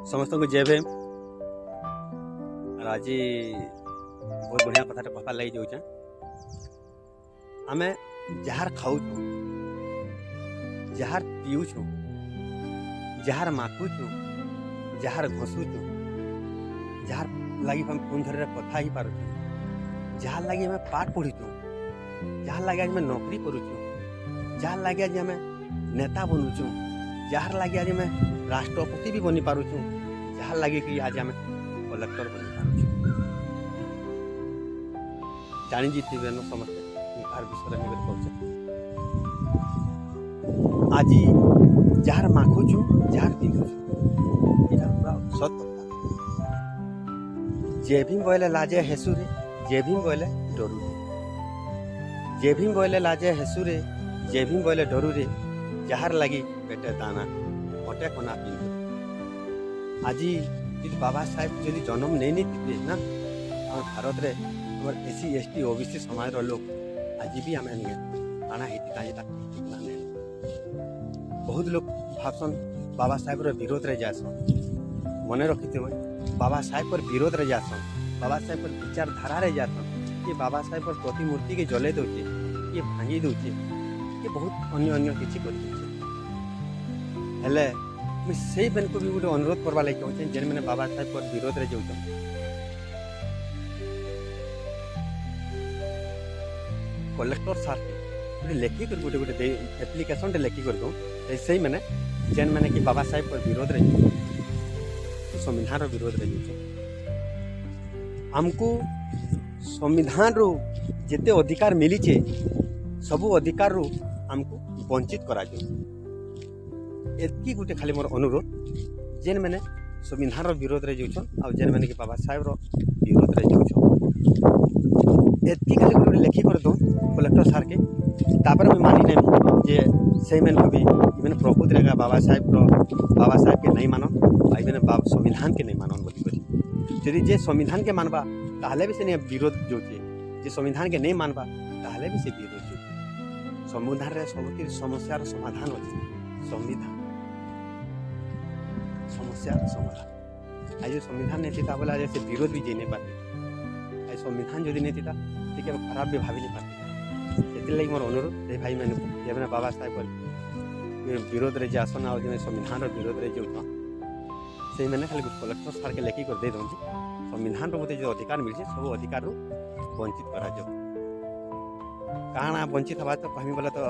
समस्त को जय भीम। और आज बहुत बढ़िया कथा कहबार लगी जाऊे आमे जार खाऊँ जार पीऊँ जार माखुचु जार घसुचु जार लगी हम फोन धरे कथा ही पार्छु जार लगी आम पाठ पढ़ीचु जार लगे आज नौकरी करुचु जार लगे आज आम नेता बनूचु जार लगे आज आम राष्ट्रपति भी बनी पारुचु जहाँ लगे कि आज आम कलेक्टर बनी पारुचु जानी जीते समस्ते कार विषय में कहते आज जार माखुचु जार पिंधुचु पूरा सत कथा। जे भीम बोले लाजे हेसुरे जे भीम बोले डरुरे जे भीम बोले लाजे हेसुरे जे भीम बोले डरुरे जार लगी पेटे दाना अटे कोना पिंधु। आज बाबा साहेब जदि जन्म नहीं थे ना भारत रे हमर एसी एसटी ओबीसी समाज लोग आज भी आम काना बहुत लोग भाषण बाबा साहेब विरोध रे जासन मन रखी थे बाबा साहेब पर विरोध रे जासन बाबा साहेब पर विचारधारा रे जासन ये बाबा साहेब पर प्रतिमूर्ति के जले दौचे ये भांगी दौचे ये बहुत अन्य अन्य किसी कर से बेन को भी गोटे अनुरोध करवा लगे चाहे जेन मैंने बाबा साहेब पर विरोध रे जाऊँ कलेक्टर सार के लेखिक गोटे गोटे एप्लिकेशन लेखिक कर दो से मैंने जेन मैंने कि बाबा साहेब पर विरोध रे संविधान विरोध रे आमको संविधान रू जिते अधिकार मिलीचे सबू अधिकार रू आमको वंचित करा एतकी गोटे खाली मोर अनुरोध जेन मैंने संविधान विरोध रे जाऊँ आ जेन मैंने कि बाबा साहेब विरोध रे जाऊँ एतकी खाली गोटे लेखी कर दो कलेक्टर सार के तापर मैं मानी नहीं जे से मैंने भी मैंने प्रकृत रहेगा बाबा साहेब के नहीं मानन मैंने संविधान के नहीं मानन बोली जदि जे संविधान के मानवा ताहले भी से नहीं विरोध जोचे जे संविधान के नहीं मानवा ताहले भी से विरोध जोचे संविधान रे सबुति समस्यार समाधान अछि संविधान समस्या समाधान आज संविधान नहीं था बोला जैसे विरोध भी जी नहीं पाते आज संविधान जदि नहीं था ठीक है खराब भी भावी नहीं पाते से मोर अनुरोध ये भाई मैंने बाबा साहेब विरोध रे जासन आ संविधान विरोध रे जो से मैंने खाली कलेक्टर सार के लेखी कर दे दूँ संविधान मत जो अधिकार मिले सब अधिकार वंचित करा काଣା वंचित हवा तो कहमी बोले तो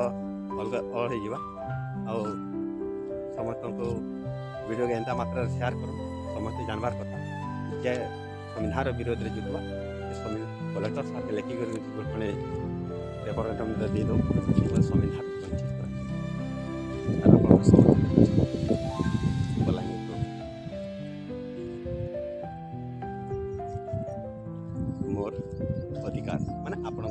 अलग हो समस्त को वीडियो के एंता मात्रा शेयर करो समस्त जानबार कथा जे संविधान विरोध रे जुटवा कलेक्टर साहब के लेखी कर रेफरेंडम दे दो संविधान वंचित कर मोर अधिकार माने आपण